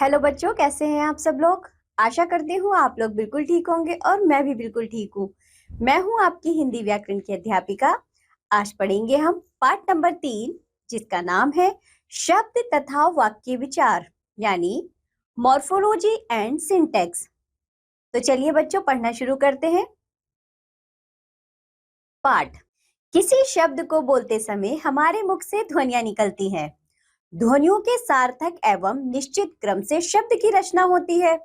Hello बच्चों, कैसे हैं आप सब लोग। आशा करती हूँ आप लोग बिल्कुल ठीक होंगे और मैं भी बिल्कुल ठीक हूँ। मैं हूँ आपकी हिंदी व्याकरण की अध्यापिका। आज पढ़ेंगे हम पाठ नंबर 3, जिसका नाम है शब्द तथा वाक्य विचार, यानी मॉर्फोलॉजी एंड सिंटैक्स। तो चलिए बच्चों, पढ़ना शुरू करते हैं। पाठ। किसी शब्द को बोलते समय हमारे मुख से ध्वनियां निकलती हैं। ध्वनियों के सार्थक एवं निश्चित क्रम से शब्द की रचना होती है।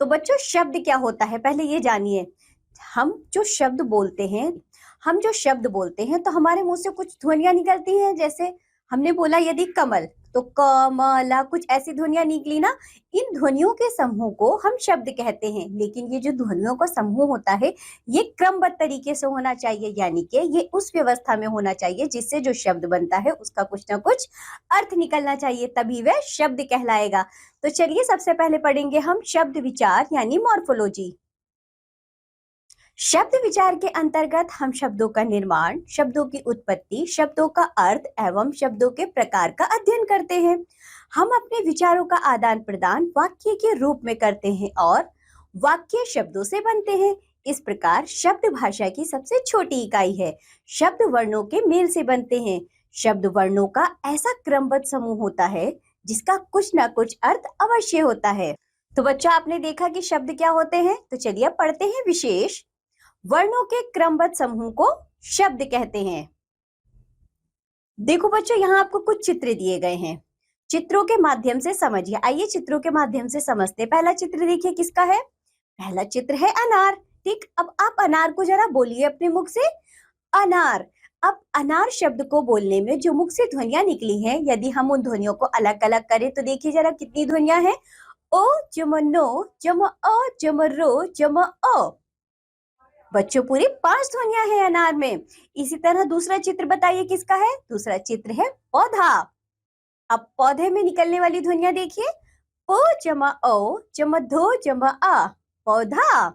तो बच्चों, शब्द क्या होता है पहले ये जानिए। हम जो शब्द बोलते हैं तो हमारे मुंह से कुछ ध्वनियां निकलती हैं। जैसे हमने बोला यदि कमल, तो कमला, कुछ ऐसी ध्वनियां निकली ना। इन ध्वनियों के समूह को हम शब्द कहते हैं। लेकिन ये जो ध्वनियों का समूह होता है, ये क्रमबद्ध तरीके से होना चाहिए, यानी कि ये उस व्यवस्था में होना चाहिए जिससे जो शब्द बनता है उसका कुछ ना कुछ अर्थ निकलना चाहिए, तभी वह शब्द कहलाएगा। तो चलिए सबसे पहले पढ़ेंगे हम शब्द विचार यानी मॉर्फोलॉजी। शब्द विचार के अंतर्गत हम शब्दों का निर्माण, शब्दों की उत्पत्ति, शब्दों का अर्थ एवं शब्दों के प्रकार का अध्ययन करते हैं। हम अपने विचारों का आदान प्रदान वाक्य के रूप में करते हैं और वाक्य शब्दों से बनते हैं। इस प्रकार शब्द भाषा की सबसे छोटी इकाई है। शब्द वर्णों के मेल से बनते हैं। शब्द वर्णों का ऐसा क्रमबद्ध समूह होता है जिसका कुछ ना कुछ अर्थ अवश्य होता है। तो बच्चों, आपने देखा कि शब्द क्या होते हैं। तो चलिए अब पढ़ते हैं विशेष। वर्णों के क्रमबद्ध समूह को शब्द कहते हैं। देखो बच्चों, यहाँ आपको कुछ चित्र दिए गए हैं। चित्रों के माध्यम से समझिए। आइए चित्रों के माध्यम से समझते हैं। पहला चित्र देखिए किसका है। पहला चित्र है अनार। ठीक, अब आप अनार को जरा बोलिए अपने मुख से, अनार। अब अनार शब्द को बोलने में जो मुख से ध्वनियां निकली हैं, यदि हम उन ध्वनियों को अलग अलग करें तो देखिए जरा कितनी ध्वनियां हैं। ओ जम नो, जम अ, जम रो, जम अ। बच्चों, पूरी 5 ध्वनियां हैं अनार में। इसी तरह दूसरा चित्र बताइए किसका है। दूसरा चित्र है पौधा। अब पौधे में निकलने वाली ध्वनियां देखिए। ओ जमा ओ, जमा धो, जमा आ, पौधा।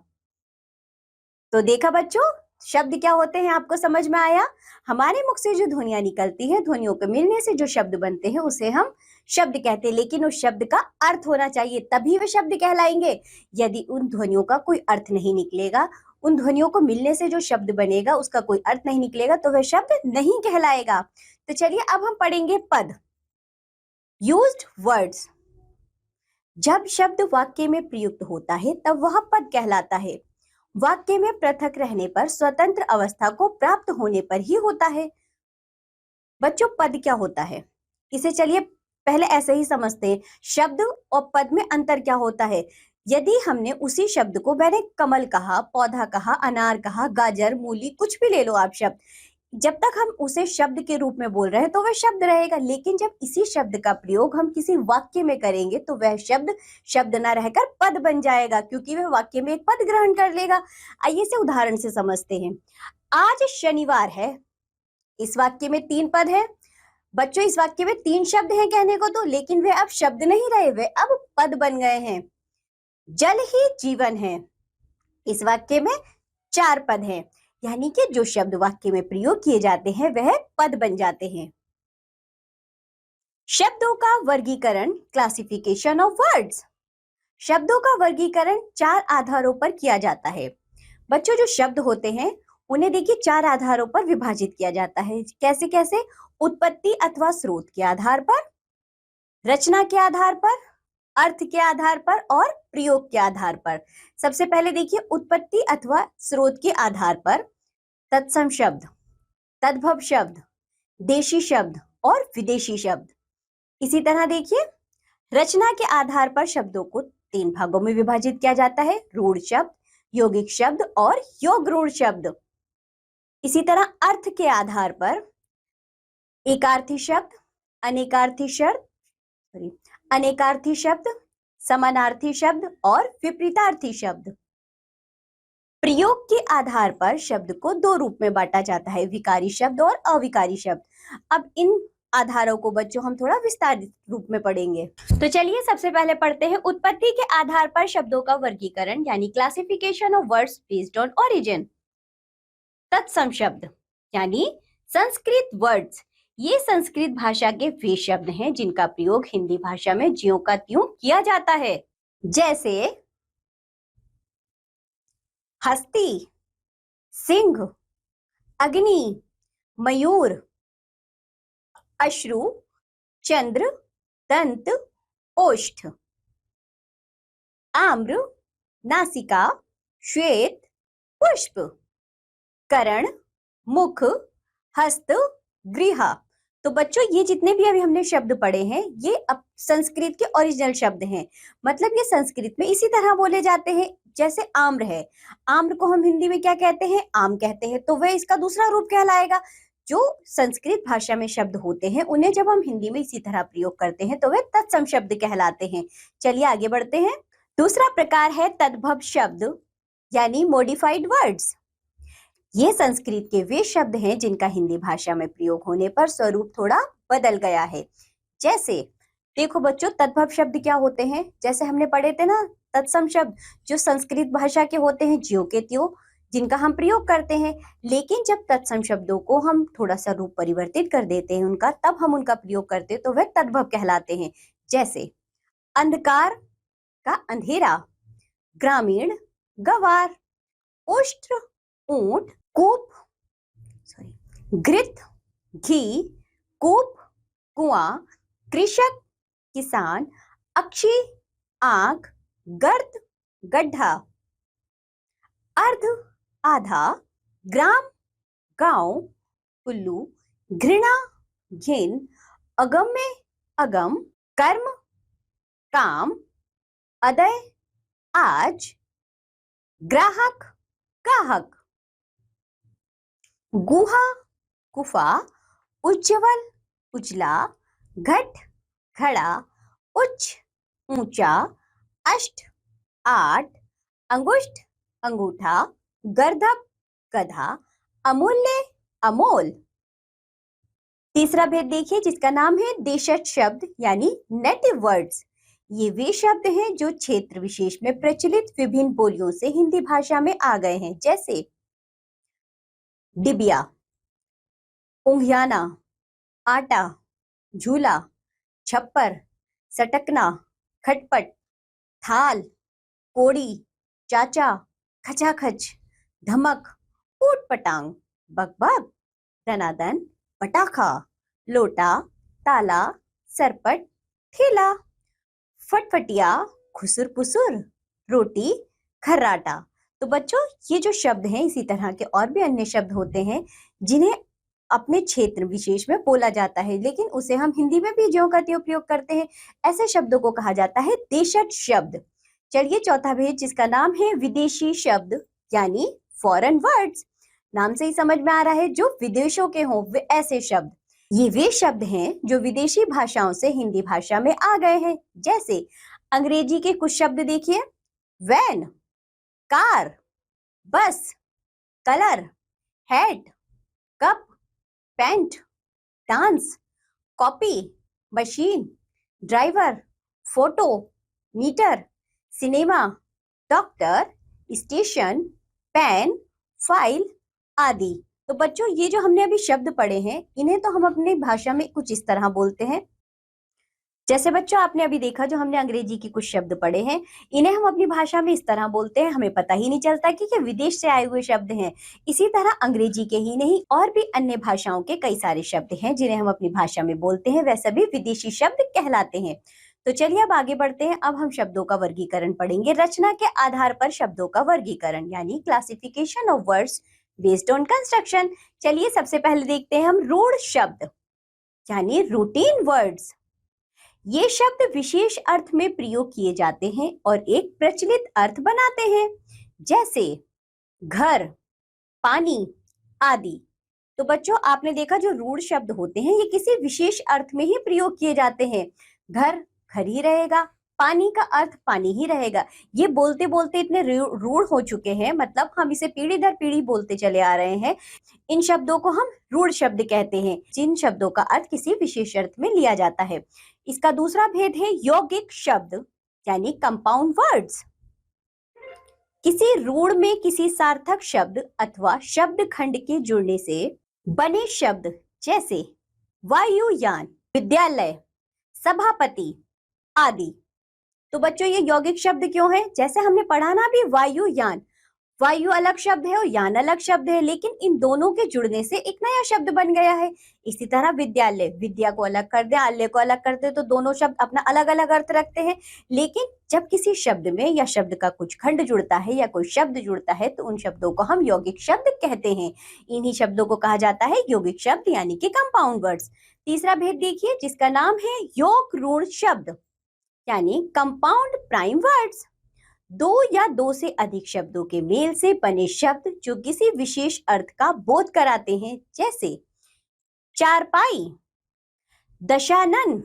तो देखा बच्चों, शब्द क्या होते हैं आपको समझ में आया। हमारे मुख से जो ध्वनियां निकलती है, ध्वनियों के मिलने से जो शब्द बनते हैं उसे हम शब्द कहते हैं। लेकिन उस शब्द का अर्थ होना चाहिए, तभी वे शब्द कहलाएंगे। यदि उन ध्वनियों का कोई अर्थ नहीं निकलेगा, उन ध्वनियों को मिलने से जो शब्द बनेगा उसका कोई अर्थ नहीं निकलेगा, तो वह शब्द नहीं कहलाएगा। तो चलिए अब हम पढ़ेंगे पद। Used words. जब शब्द वाक्य में प्रयुक्त होता है तब वह पद कहलाता है। वाक्य में पृथक रहने पर, स्वतंत्र अवस्था को प्राप्त होने पर ही होता है। बच्चों, पद क्या होता है, इसे चलिए पहले ऐसे ही समझते हैं। शब्द और पद में अंतर क्या होता है। यदि हमने उसी शब्द को, मैंने कमल कहा, पौधा कहा, अनार कहा, गाजर, मूली, कुछ भी ले लो आप शब्द, जब तक हम उसे शब्द के रूप में बोल रहे हैं तो वह शब्द रहेगा। लेकिन जब इसी शब्द का प्रयोग हम किसी वाक्य में करेंगे तो वह शब्द शब्द ना रहकर पद बन जाएगा, क्योंकि वह वाक्य में एक पद ग्रहण कर लेगा। आइए इसे उदाहरण से समझते हैं। आज शनिवार है। इस वाक्य में 3 पद है। बच्चों, इस वाक्य में 3 शब्द हैं कहने को तो, लेकिन वे अब शब्द नहीं रहे, वे अब पद बन गए हैं। जल ही जीवन है। इस वाक्य में 4 पद हैं, यानी कि जो शब्द वाक्य में प्रयोग किए जाते हैं वह पद बन जाते हैं। शब्दों का वर्गीकरण, क्लासिफिकेशन ऑफ वर्ड्स। शब्दों का वर्गीकरण 4 आधारों पर किया जाता है। बच्चों, जो शब्द होते हैं उन्हें देखिए 4 आधारों पर विभाजित किया जाता है। कैसे कैसे। उत्पत्ति अथवा स्रोत के आधार पर, रचना के आधार पर, अर्थ के आधार पर और प्रयोग के आधार पर। सबसे पहले देखिए उत्पत्ति अथवा स्रोत के आधार पर तत्सम शब्द, तद्भव शब्द, देशी शब्द और विदेशी शब्द। इसी तरह देखिए रचना के आधार पर शब्दों को 3 भागों में विभाजित किया जाता है। रूढ़ शब्द, यौगिक शब्द और योग रूढ़ शब्द। इसी तरह अर्थ के आधार पर एकार्थी शब्द, अनेकार्थी शब्द, अनेकार्थी शब्द, समानार्थी शब्द और विपरीतार्थी शब्द। प्रयोग के आधार पर शब्द को 2 रूप में बांटा जाता है, विकारी शब्द और अविकारी शब्द। अब इन आधारों को बच्चों हम थोड़ा विस्तारित रूप में पढ़ेंगे। तो चलिए सबसे पहले पढ़ते हैं उत्पत्ति के आधार पर शब्दों का वर्गीकरण, यानी classification of words based on origin. तत्सम शब्द यानी संस्कृत वर्ड्स, ये संस्कृत भाषा के वे शब्द हैं जिनका प्रयोग हिंदी भाषा में ज्यों का त्यों किया जाता है, जैसे हस्ती, सिंह, अग्नि, मयूर, अश्रु, चंद्र, दंत, ओष्ठ, आम्र, नासिका, श्वेत, पुष्प, करण, मुख, हस्त, गृह। तो बच्चों ये जितने भी अभी हमने शब्द पढ़े हैं ये अब संस्कृत के ओरिजिनल शब्द हैं, मतलब ये संस्कृत में इसी तरह बोले जाते हैं। जैसे आम्र है, आम्र को हम हिंदी में क्या कहते हैं? आम कहते हैं, तो वह इसका दूसरा रूप कहलाएगा। जो संस्कृत भाषा में शब्द होते हैं उन्हें जब हम हिंदी में इसी तरह प्रयोग करते हैं तो वे तत्सम शब्द कहलाते हैं। चलिए आगे बढ़ते हैं। दूसरा प्रकार है तद्भव शब्द यानी मॉडिफाइड वर्ड्स। ये संस्कृत के वे शब्द हैं जिनका हिंदी भाषा में प्रयोग होने पर स्वरूप थोड़ा बदल गया है। जैसे देखो बच्चों, तद्भव शब्द क्या होते हैं? जैसे हमने पढ़े थे ना, तत्सम शब्द जो संस्कृत भाषा के होते हैं ज्यों के त्यों, जिनका हम प्रयोग करते हैं। लेकिन जब तत्सम शब्दों को हम थोड़ा सा रूप परिवर्तित कर देते हैं उनका, तब हम उनका प्रयोग करते हैं तो वह तद्भव कहलाते हैं। जैसे अंधकार का अंधेरा, ग्रामीण गवार, उष्ट्र ऊंट, कूप घृत घी, कूप कुआं, कृषक किसान, अक्षी आंख, गर्त गड्ढा, अर्ध आधा, ग्राम गांव, उल्लू, घृणा घिन, अगम्य अगम, कर्म काम, अदय आज, ग्राहक गाहक, गुहा गुफा, उज्ज्वल उजला, घट घड़ा, उच्च ऊंचा, अष्ट आठ, अंगुष्ठ अंगूठा, गर्दभ गधा, अमूल्य अमोल। तीसरा भेद देखिए जिसका नाम है देशज शब्द यानी नेटिव वर्ड्स। ये वे शब्द हैं जो क्षेत्र विशेष में प्रचलित विभिन्न बोलियों से हिंदी भाषा में आ गए हैं। जैसे डिबिया, ऊंघियाना, आटा, झूला, छप्पर, सटकना, खटपट, थाल, कोड़ी, चाचा, खचाखच, धमक, ऊट पटांग, बकबक, दनादन, पटाखा, लोटा, ताला, सरपट, ठेला, फटफटिया, खुसुर पुसुर, रोटी, खर्राटा। तो बच्चों ये जो शब्द हैं इसी तरह के और भी अन्य शब्द होते हैं जिन्हें अपने क्षेत्र विशेष में बोला जाता है, लेकिन उसे हम हिंदी में भी ज्यों का त्यों प्रयोग करते हैं। ऐसे शब्दों को कहा जाता है देशज शब्द। चलिए चौथा भेद जिसका नाम है विदेशी शब्द यानी फॉरेन वर्ड्स। नाम से ही समझ में आ रहा है जो विदेशों के हों वे ऐसे शब्द। ये वे शब्द हैं जो विदेशी भाषाओं से हिंदी भाषा में आ गए हैं। जैसे अंग्रेजी के कुछ शब्द देखिए, van, car, bus, colour, head, cup, paint, dance, copy, machine, driver, photo, metre, cinema, doctor, station, pen, file आदि। तो बच्चों ये जो हमने अभी शब्द पढ़े हैं इन्हें तो हम अपनी भाषा में कुछ इस तरह बोलते हैं। जैसे बच्चों आपने अभी देखा जो हमने अंग्रेजी के कुछ शब्द पढ़े हैं इन्हें हम अपनी भाषा में इस तरह बोलते हैं, हमें पता ही नहीं चलता कि ये विदेश से आए हुए शब्द हैं। इसी तरह अंग्रेजी के ही नहीं और भी अन्य भाषाओं के कई सारे शब्द हैं जिन्हें हम अपनी भाषा में बोलते हैं, वह सभी विदेशी शब्द कहलाते हैं। तो चलिए अब आगे बढ़ते हैं। अब हम शब्दों का वर्गीकरण पढ़ेंगे। रचना के आधार पर शब्दों का वर्गीकरण यानी classification of words based on construction. चलिए सबसे पहले देखते हैं हम रूढ़ शब्द यानी रूटीन वर्ड्स। ये शब्द विशेष अर्थ में प्रयोग किए जाते हैं और एक प्रचलित अर्थ बनाते हैं, जैसे घर, पानी आदि। तो बच्चों आपने देखा जो रूढ़ शब्द होते हैं ये किसी विशेष अर्थ में ही प्रयोग किए जाते हैं। घर घर ही रहेगा, पानी का अर्थ पानी ही रहेगा। ये बोलते बोलते इतने रूढ़ हो चुके हैं, मतलब हम इसे पीढ़ी दर पीढ़ी बोलते चले आ रहे हैं। इन शब्दों को हम रूढ़ शब्द कहते हैं जिन शब्दों का अर्थ किसी विशेष अर्थ में लिया जाता है। इसका दूसरा भेद है यौगिक शब्द यानी कंपाउंड वर्ड्स। किसी रूढ़ में किसी सार्थक शब्द अथवा शब्द खंड के जुड़ने से बने शब्द, जैसे वायुयान, विद्यालय, सभापति आदि। तो बच्चों ये यौगिक शब्द क्यों है? जैसे हमने पढ़ा ना अभी वायुयान, वायु अलग शब्द है और यान अलग शब्द है, लेकिन इन दोनों के जुड़ने से एक नया शब्द बन गया है। इसी तरह विद्यालय, विद्या को अलग कर दे, आल्य को अलग कर दे, तो दोनों शब्द अपना अलग अलग अर्थ रखते हैं। लेकिन जब किसी शब्द में या शब्द का कुछ खंड जुड़ता है या कोई शब्द जुड़ता है तो उन शब्दों को हम यौगिक शब्द कहते हैं। इन्हीं शब्दों को कहा जाता है यौगिक शब्द यानी कि कंपाउंड वर्ड्स। तीसरा भेद देखिए जिसका नाम है योग ऋण शब्द यानी कंपाउंड प्राइम वर्ड्स। दो या दो से अधिक शब्दों के मेल से बने शब्द जो किसी विशेष अर्थ का बोध कराते हैं, जैसे चारपाई, दशानन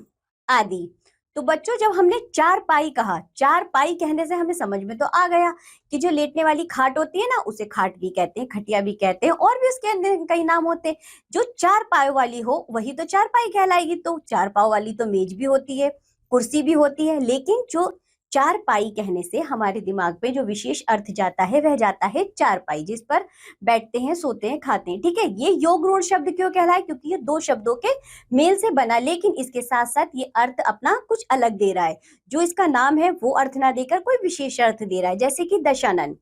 आदि। तो बच्चों जब हमने चारपाई कहा, चारपाई कहने से हमें समझ में तो आ गया कि जो लेटने वाली खाट होती है ना उसे खाट भी कहते हैं, खटिया भी कहते हैं, और भी उसके अंदर कई नाम होते हैं। जो चार पायों वाली हो वही तो चारपाई कहलाएगी। तो चार पाव वाली तो मेज भी होती है, कुर्सी भी होती है, लेकिन जो चारपाई कहने से हमारे दिमाग पे जो विशेष अर्थ जाता है वह जाता है चारपाई, जिस पर बैठते हैं, सोते हैं, खाते हैं। ठीक है, ये योग ऋण शब्द क्यों कहलाए? क्योंकि ये दो शब्दों के मेल से बना, लेकिन इसके साथ साथ ये अर्थ अपना कुछ अलग दे रहा है। जो इसका नाम है वो अर्थ ना देकर कोई विशेष अर्थ दे रहा है, जैसे कि दशानन।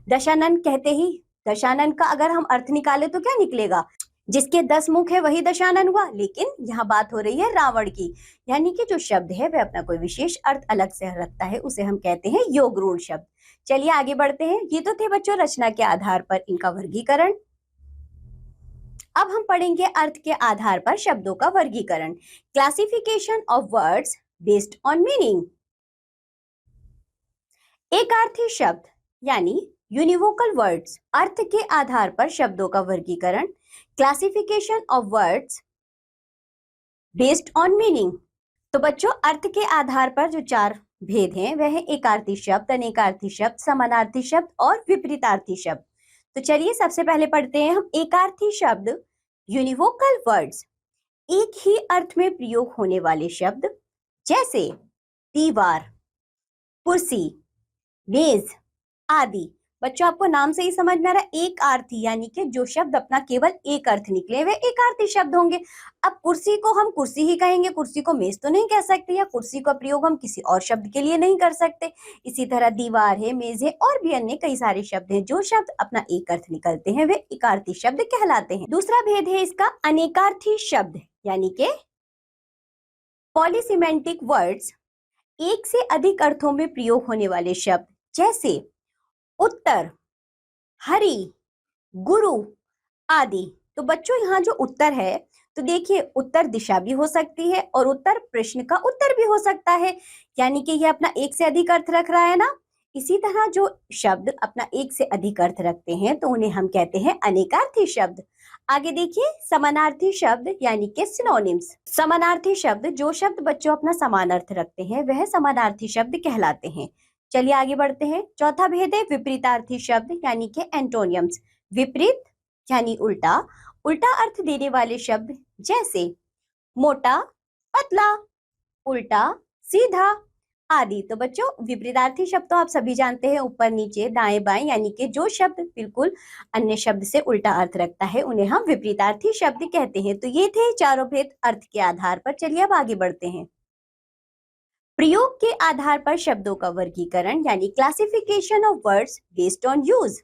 दशानन कहते ही दशानन का अगर हम अर्थ निकाले तो क्या निकलेगा? जिसके 10 मुख है वही दशानन हुआ। लेकिन यहाँ बात हो रही है रावण की, यानी कि जो शब्द है वह अपना कोई विशेष अर्थ अलग से रखता है, उसे हम कहते हैं योग ऋण शब्द। चलिए आगे बढ़ते हैं। ये तो थे बच्चों रचना के आधार पर इनका वर्गीकरण। अब हम पढ़ेंगे अर्थ के आधार पर शब्दों का वर्गीकरण। Classification of words based on meaning. एकार्थी शब्द यानी यूनिवोकल वर्ड्स, अर्थ के आधार पर शब्दों का वर्गीकरण। Classification of words based on meaning. तो बच्चों अर्थ के आधार पर जो चार भेद हैं वह है एकार्थी शब्द, अनेकार्थी शब्द, समानार्थी शब्द और विपरीतार्थी शब्द। तो चलिए सबसे पहले पढ़ते हैं हम एकार्थी शब्द। यूनिवोकल वर्ड्स, एक ही अर्थ में प्रयोग होने वाले शब्द, जैसे दीवार, कुर्सी, मेज आदि। बच्चों आपको नाम से ही समझ में आ रहा है, एक अर्थी यानी कि जो शब्द अपना केवल एक अर्थ निकले वे एक अर्थी शब्द होंगे। अब कुर्सी को हम कुर्सी ही कहेंगे, कुर्सी को मेज तो नहीं कह सकते, या कुर्सी का प्रयोग हम किसी और शब्द के लिए नहीं कर सकते। इसी तरह दीवार है, मेज है और भी अन्य कई सारे शब्द हैं, जो शब्द अपना एक अर्थ निकलते हैं वे एकार्थी शब्द कहलाते हैं। दूसरा भेद है इसका अनेकार्थी शब्द, यानी कि पॉलीसिमेंटिक वर्ड्स, एक से अधिक अर्थों में प्रयोग होने वाले शब्द, जैसे उत्तर, हरि, गुरु आदि। तो बच्चों यहाँ जो उत्तर है तो देखिए उत्तर दिशा भी हो सकती है और उत्तर प्रश्न का उत्तर भी हो सकता है, यानी कि ये अपना एक से अधिक अर्थ रख रहा है ना। इसी तरह जो शब्द अपना एक से अधिक अर्थ रखते हैं तो उन्हें हम कहते हैं अनेकार्थी शब्द। आगे देखिए समानार्थी शब्द यानी कि सिनोनिम्स। समानार्थी शब्द, जो शब्द बच्चों अपना समान अर्थ रखते हैं वह समानार्थी शब्द कहलाते हैं। चलिए आगे बढ़ते हैं। चौथा भेद है विपरीतार्थी शब्द यानी कि एंटोनियम्स। विपरीत यानी उल्टा, उल्टा अर्थ देने वाले शब्द, जैसे मोटा, पतला, उल्टा, सीधा आदि। तो बच्चों विपरीतार्थी शब्द तो आप सभी जानते हैं, ऊपर नीचे दाएं बाएं, यानी कि जो शब्द बिल्कुल अन्य शब्द से उल्टा अर्थ रखता है उन्हें हम विपरीतार्थी शब्द कहते हैं। तो ये थे चारों भेद अर्थ के आधार पर। चलिए अब आगे बढ़ते हैं। प्रयोग के आधार पर शब्दों का वर्गीकरण यानी classification of words based on use.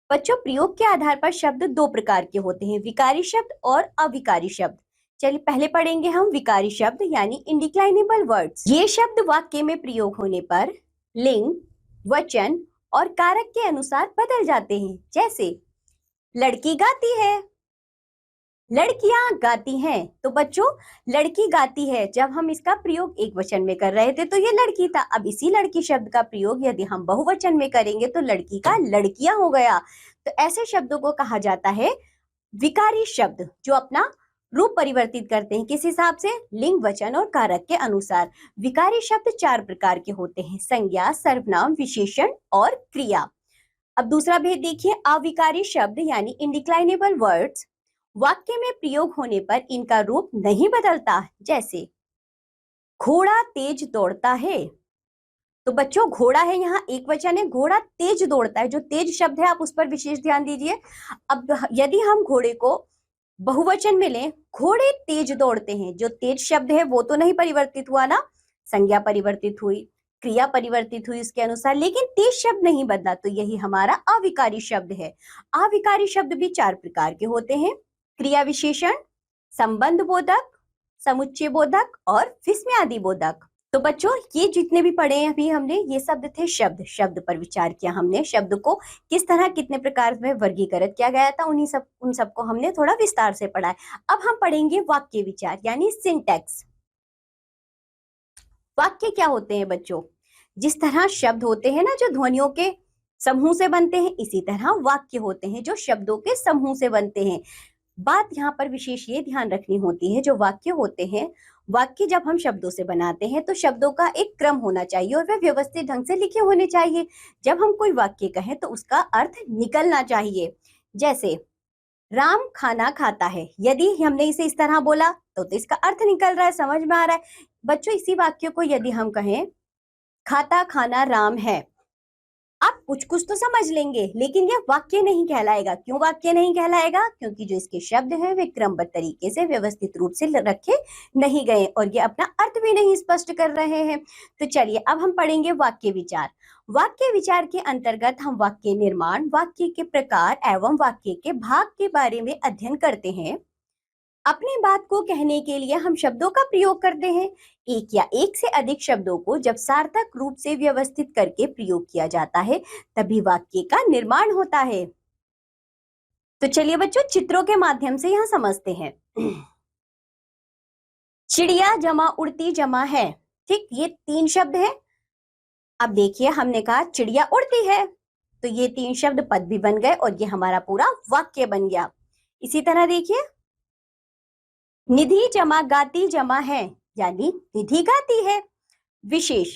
बच्चों प्रयोग के आधार पर शब्द दो प्रकार के होते हैं, विकारी शब्द और अविकारी शब्द। चलिए पहले पढ़ेंगे हम विकारी शब्द यानी इंडिक्लाइनेबल वर्ड्स। ये शब्द वाक्य में प्रयोग होने पर लिंग, वचन और कारक के अनुसार बदल जाते हैं, जैसे लड़की गाती है, लड़कियां गाती हैं। तो बच्चों लड़की गाती है, जब हम इसका प्रयोग एक वचन में कर रहे थे तो ये लड़की था। अब इसी लड़की शब्द का प्रयोग यदि हम बहुवचन में करेंगे तो लड़की का लड़कियां हो गया। तो ऐसे शब्दों को कहा जाता है विकारी शब्द, जो अपना रूप परिवर्तित करते हैं किस हिसाब से? लिंग, वचन और कारक के अनुसार। विकारी शब्द चार प्रकार के होते हैं, संज्ञा, सर्वनाम, विशेषण और क्रिया। अब दूसरा भेद देखिए, अविकारी शब्द यानी इंडिक्लाइनेबल वर्ड्स, वाक्य में प्रयोग होने पर इनका रूप नहीं बदलता, जैसे घोड़ा तेज दौड़ता है। तो बच्चों घोड़ा है, यहाँ एक वचन है, घोड़ा तेज दौड़ता है। जो तेज शब्द है आप उस पर विशेष ध्यान दीजिए। अब यदि हम घोड़े को बहुवचन में लें, घोड़े तेज दौड़ते हैं। जो तेज शब्द है वो तो नहीं परिवर्तित हुआ ना, संज्ञा परिवर्तित हुई, क्रिया परिवर्तित हुई उसके अनुसार, लेकिन तेज शब्द नहीं बदला, तो यही हमारा अविकारी शब्द है। अविकारी शब्द भी 4 प्रकार के होते हैं, क्रिया विशेषण, संबंध बोधक, समुच्चय बोधक और विस्मयादि बोधक। तो बच्चों ये जितने भी पढ़े हैं अभी हमने, ये शब्द थे शब्द। शब्द पर विचार किया हमने, शब्द को किस तरह कितने प्रकार में वर्गीकृत किया गया था, उन सबको हमने थोड़ा विस्तार से पढ़ा है। अब हम पढ़ेंगे वाक्य विचार यानी सिंटैक्स। वाक्य क्या होते हैं बच्चों? जिस तरह शब्द होते हैं ना जो ध्वनियों के समूह से बनते हैं, इसी तरह वाक्य होते हैं जो शब्दों के समूह से बनते हैं। बात यहाँ पर विशेष ये ध्यान रखनी होती है, जो वाक्य होते हैं, वाक्य जब हम शब्दों से बनाते हैं तो शब्दों का एक क्रम होना चाहिए और वे व्यवस्थित ढंग से लिखे होने चाहिए। जब हम कोई वाक्य कहें तो उसका अर्थ निकलना चाहिए। जैसे राम खाना खाता है, यदि हमने इसे इस तरह बोला तो इसका अर्थ निकल रहा है, समझ में आ रहा है। बच्चों इसी वाक्य को यदि हम कहें खाता खाना राम है, आप कुछ तो समझ लेंगे, लेकिन यह वाक्य नहीं कहलाएगा। क्यों वाक्य नहीं कहलाएगा? क्योंकि जो इसके शब्द हैं वे क्रमबद्ध तरीके से व्यवस्थित रूप से रखे नहीं गए और ये अपना अर्थ भी नहीं स्पष्ट कर रहे हैं। तो चलिए अब हम पढ़ेंगे वाक्य विचार। वाक्य विचार के अंतर्गत हम वाक्य निर्माण, वाक्य के प्रकार एवं वाक्य के भाग के बारे में अध्ययन करते हैं। अपनी बात को कहने के लिए हम शब्दों का प्रयोग करते हैं। एक या एक से अधिक शब्दों को जब सार्थक रूप से व्यवस्थित करके प्रयोग किया जाता है तभी वाक्य का निर्माण होता है। तो चलिए बच्चों चित्रों के माध्यम से यहां समझते हैं। चिड़िया जमा उड़ती जमा है, ठीक, ये 3 शब्द है। अब देखिए हमने कहा चिड़िया उड़ती है, तो ये 3 शब्द पद भी बन गए और ये हमारा पूरा वाक्य बन गया। इसी तरह देखिए निधि जमा गाती जमा है, यानी निधि गाती है। विशेष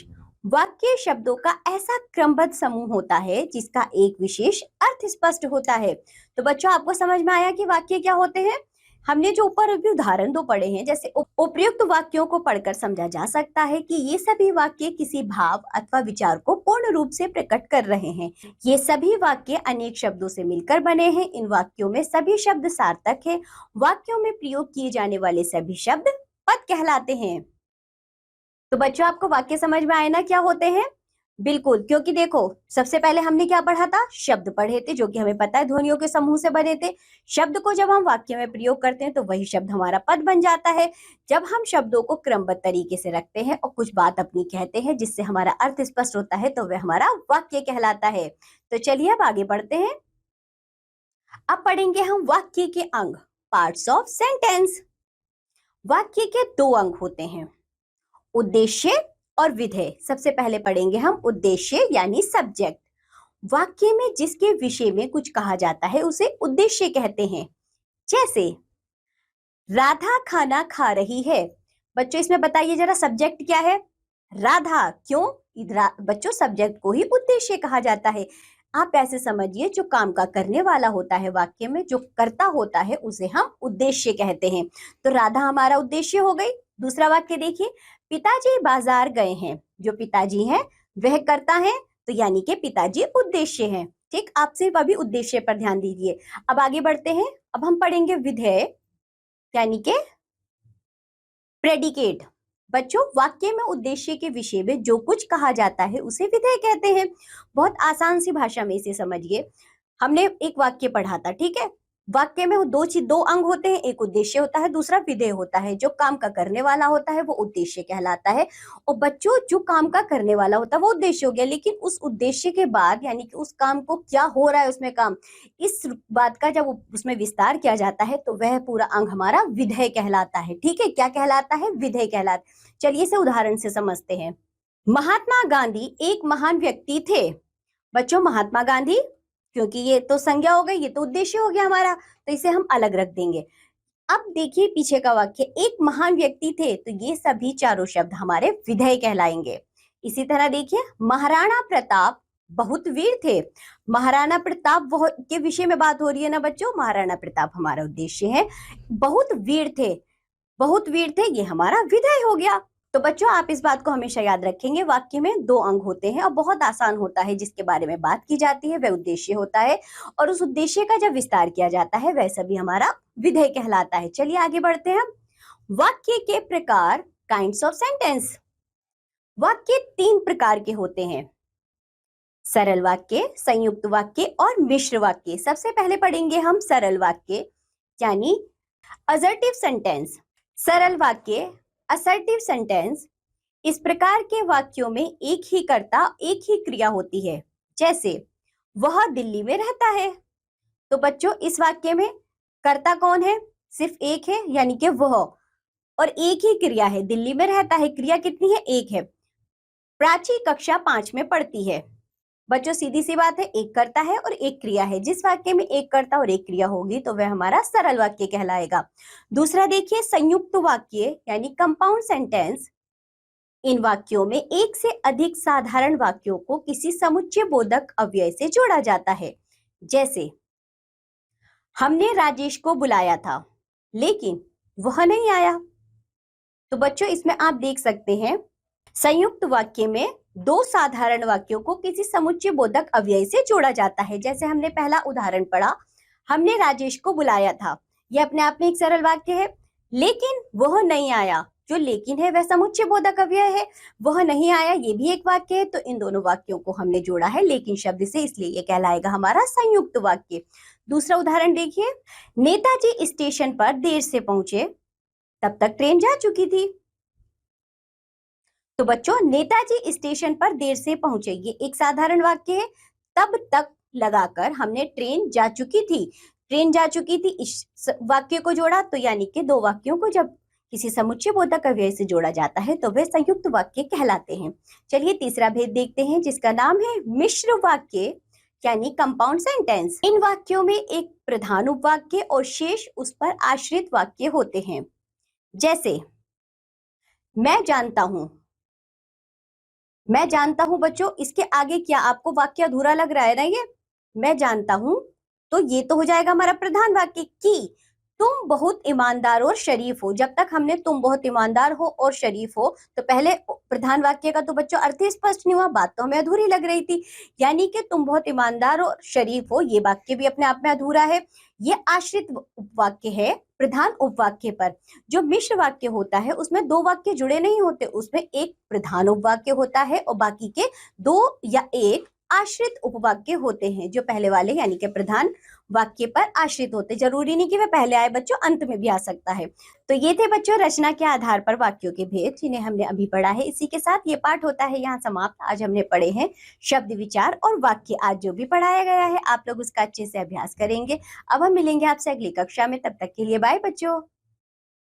वाक्य शब्दों का ऐसा क्रमबद्ध समूह होता है जिसका एक विशेष अर्थ स्पष्ट होता है। तो बच्चों आपको समझ में आया कि वाक्य क्या होते हैं? हमने जो ऊपर अभी उदाहरण 2 पढ़े हैं, जैसे उपयुक्त वाक्यों को पढ़कर समझा जा सकता है कि ये सभी वाक्य किसी भाव अथवा विचार को पूर्ण रूप से प्रकट कर रहे हैं। ये सभी वाक्य अनेक शब्दों से मिलकर बने हैं। इन वाक्यों में सभी शब्द सार्थक है। वाक्यों में प्रयोग किए जाने वाले सभी शब्द पद कहलाते हैं। तो बच्चों आपको वाक्य समझ में आए ना क्या होते हैं? बिल्कुल, क्योंकि देखो सबसे पहले हमने क्या पढ़ा था? शब्द पढ़े थे, जो कि हमें पता है ध्वनियों के समूह से बने थे। शब्द को जब हम वाक्य में प्रयोग करते हैं तो वही शब्द हमारा पद बन जाता है। जब हम शब्दों को क्रमबद्ध तरीके से रखते हैं और कुछ बात अपनी कहते हैं जिससे हमारा अर्थ स्पष्ट होता है तो वह हमारा वाक्य कहलाता है। तो चलिए अब आगे बढ़ते हैं। अब पढ़ेंगे हम वाक्य के अंग, पार्ट्स ऑफ सेंटेंस। वाक्य के 2 अंग होते हैं, उद्देश्य और विधेय। सबसे पहले पढ़ेंगे हम उद्देश्य यानी सब्जेक्ट। वाक्य में जिसके विषय में कुछ कहा जाता है उसे उद्देश्य कहते हैं। जैसे राधा खाना खा रही है। बच्चों इसमें बताइए जरा सब्जेक्ट क्या है? राधा। क्यों? बच्चों सब्जेक्ट को ही उद्देश्य कहा जाता है। आप ऐसे समझिए जो काम का करने वाला होता है, वाक्य में जो करता होता है उसे हम उद्देश्य कहते हैं। तो राधा हमारा उद्देश्य हो गई। दूसरा वाक्य देखिए, पिताजी बाजार गए हैं। जो पिताजी हैं वह करता है, तो यानी कि पिताजी उद्देश्य है। ठीक, आप सिर्फ अभी उद्देश्य पर ध्यान दीजिए। अब आगे बढ़ते हैं। अब हम पढ़ेंगे विधेय यानी कि प्रेडिकेट। बच्चों वाक्य में उद्देश्य के विषय में जो कुछ कहा जाता है उसे विधेय कहते हैं। बहुत आसान सी भाषा में इसे समझिए। हमने एक वाक्य पढ़ा था, ठीक है। वाक्य में 2 अंग होते हैं, एक उद्देश्य होता है, दूसरा विधेय होता है। जो काम का करने वाला होता है वो उद्देश्य कहलाता है। और बच्चों जो काम का करने वाला होता है वो उद्देश्य हो गया, लेकिन उस उद्देश्य के बाद यानी कि उस काम को क्या हो रहा है उसमें काम, इस बात का जब उसमें विस्तार किया जाता है तो वह पूरा अंग हमारा विधेय कहलाता है। ठीक है, क्या कहलाता है? विधेय कहलाता है। चलिए इसे उदाहरण से समझते हैं। महात्मा गांधी एक महान व्यक्ति थे। बच्चों महात्मा गांधी, क्योंकि ये तो संज्ञा हो गई, ये तो उद्देश्य हो गया हमारा, तो इसे हम अलग रख देंगे। अब देखिए पीछे का वाक्य, एक महान व्यक्ति थे, तो ये सभी चारों शब्द हमारे विधेय कहलाएंगे। इसी तरह देखिए महाराणा प्रताप बहुत वीर थे। महाराणा प्रताप के विषय में बात हो रही है ना बच्चों, महाराणा प्रताप हमारा उद्देश्य है। बहुत वीर थे, बहुत वीर थे, ये हमारा विधेय हो गया। तो बच्चों आप इस बात को हमेशा याद रखेंगे, वाक्य में दो अंग होते हैं और बहुत आसान होता है जिसके बारे में बात की जाती है वह उद्देश्य होता है, और उस उद्देश्य का जब विस्तार किया जाता है वह सभी हमारा विधेय कहलाता है। चलिए आगे बढ़ते हैं। वाक्य के प्रकार, काइंड्स ऑफ सेंटेंस। वाक्य तीन प्रकार के होते हैं, सरल वाक्य, संयुक्त वाक्य और मिश्र वाक्य। सबसे पहले पढ़ेंगे हम सरल वाक्य यानी असर्टिव सेंटेंस। सरल वाक्य, असर्टिव सेंटेंस, इस प्रकार के वाक्यों में एक ही कर्ता, एक ही क्रिया होती है। जैसे वह दिल्ली में रहता है, तो बच्चों इस वाक्य में कर्ता कौन है? सिर्फ एक है, यानी कि वह, और एक ही क्रिया है, दिल्ली में रहता है। क्रिया कितनी है? एक है। प्राची कक्षा 5 में पढ़ती है। बच्चों सीधी सी बात है, एक कर्ता है और एक क्रिया है। जिस वाक्य में एक कर्ता और एक क्रिया होगी तो वह हमारा सरल वाक्य कहलाएगा। दूसरा देखिए, संयुक्त वाक्य यानी कंपाउंड सेंटेंस। इन वाक्यों में एक से अधिक साधारण वाक्यों को किसी समुच्चय बोधक अव्यय से जोड़ा जाता है। जैसे हमने राजेश को बुलाया था लेकिन वह नहीं आया। तो बच्चों इसमें आप देख सकते हैं, संयुक्त वाक्य में दो साधारण वाक्यों को किसी समुच्चय बोधक अव्यय से जोड़ा जाता है। जैसे हमने पहला उदाहरण पढ़ा, हमने राजेश को बुलाया था, यह अपने आप में एक सरल वाक्य है। लेकिन वह नहीं आया, जो लेकिन है वह समुच्चय बोधक अव्यय है। वह नहीं आया ये भी एक वाक्य है, तो इन दोनों वाक्यों को हमने जोड़ा है लेकिन शब्द से, इसलिए यह कहलाएगा हमारा संयुक्त वाक्य। दूसरा उदाहरण देखिए, नेताजी स्टेशन पर देर से पहुंचे, तब तक ट्रेन जा चुकी थी। तो बच्चों नेताजी स्टेशन पर देर से पहुंचे, ये एक साधारण वाक्य है। तब तक लगाकर हमने ट्रेन जा चुकी थी, ट्रेन जा चुकी थी, इस वाक्य को जोड़ा। तो यानी कि दो वाक्यों को जब किसी समुच्चय बोधक अव्यय से जोड़ा जाता है तो वे संयुक्त वाक्य कहलाते हैं। चलिए तीसरा भेद देखते हैं जिसका नाम है मिश्र वाक्य यानी कंपाउंड सेंटेंस। इन वाक्यों में एक प्रधान उपवाक्य और शेष उस पर आश्रित वाक्य होते हैं। जैसे मैं जानता हूं, मैं जानता हूं बच्चों, इसके आगे क्या आपको वाक्य अधूरा लग रहा है ना? ये मैं जानता हूं, तो ये तो हो जाएगा हमारा प्रधान वाक्य कि तुम बहुत ईमानदार और शरीफ हो। जब तक हमने तुम बहुत ईमानदार हो और शरीफ हो, तो पहले प्रधान वाक्य का तो बच्चों अर्थ ही स्पष्ट नहीं हुआ, बात तो हमें अधूरी लग रही थी। यानी कि तुम बहुत ईमानदार और शरीफ हो, ये वाक्य भी अपने आप में अधूरा है। ये आश्रित उपवाक्य है प्रधान उपवाक्य पर। जो मिश्र वाक्य होता है उसमें दो वाक्य जुड़े नहीं होते, उसमें एक प्रधान उपवाक्य होता है और बाकी के दो या एक आश्रित उपवाक्य होते हैं, जो पहले वाले यानी कि प्रधान वाक्य पर आश्रित होते। जरूरी नहीं कि वह पहले आए बच्चों, अंत में भी आ सकता है। तो ये थे बच्चों रचना के आधार पर वाक्यों के भेद जिन्हें हमने अभी पढ़ा है। इसी के साथ ये पाठ होता है यहाँ समाप्त। आज हमने पढ़े हैं शब्द, विचार और वाक्य। आज जो भी पढ़ाया गया है आप लोग उसका अच्छे से अभ्यास करेंगे। अब हम मिलेंगे आपसे अगली कक्षा में, तब तक के लिए बाय बच्चों।